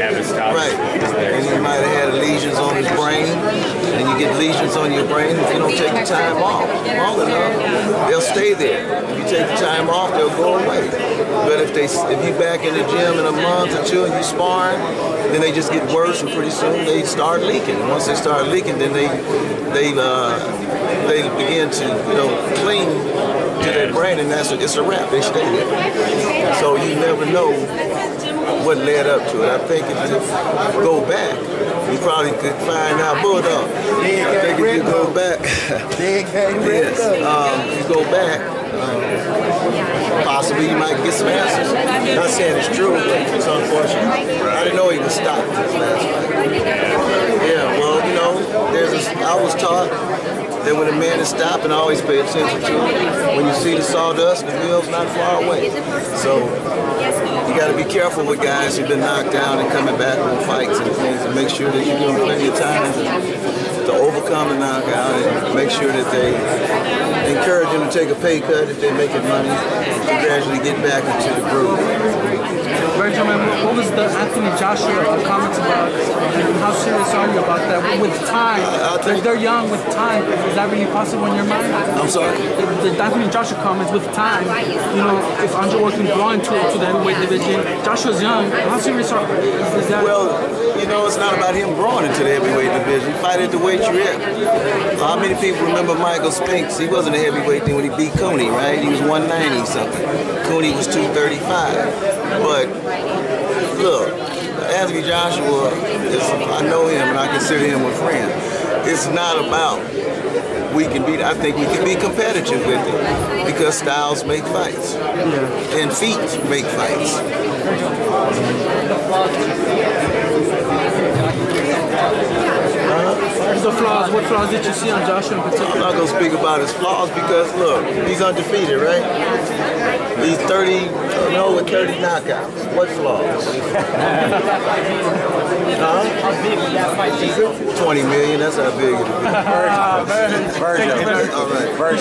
have his style. Right. And he might have had lesions on his brain, and you get lesions on your brain if you don't take the time off long enough, they'll stay there. If you take the time off, they'll go away. But if you back in the gym in a month or two and you sparring, then they just get worse, and pretty soon they start leaking. And once they start leaking, then they begin to cling to their brain, and it's a wrap. They stay there. So you never know what led up to it. I think if you go back, you probably could find out. Bulldog. I think if you go back, yes, if you go back, possibly you might get some answers. Not saying it's true, but it's unfortunate. I didn't know he was stopped this last fight. Yeah, well, I was taught that when a man is stopping, always pay attention to it. When you see the sawdust, the wheel's not far away. So you got to be careful with guys who've been knocked down and coming back from fights and things, and make sure that you give them plenty of time to overcome the knockout, and make sure that they encourage them to take a pay cut if they're making money to gradually get back into the groove. Virgil, what was the Anthony Joshua comments about, and how serious are you about that? With time, if they're young, with time, is that really possible in your mind? I'm sorry? The Anthony Joshua comments, with time, if Andre Ward can grow into the heavyweight division, Joshua's young, how serious is that? Well, it's not about him growing into the heavyweight division. Fight at the weight you're at. How many people remember Michael Spinks? He wasn't a heavyweight then when he beat Cooney, right? He was 190 something. Cooney was 235. But look, Anthony Joshua, I know him and I consider him a friend. It's not about I think we can be competitive with it, because styles make fights, and feet make fights. What flaws did you see on Joshua in particular? I'm not going to speak about his flaws because, look, he's undefeated, right? He's 30 knockouts. What flaws? How big would that fight be? 20 million, that's how big it is. Virgil. All right.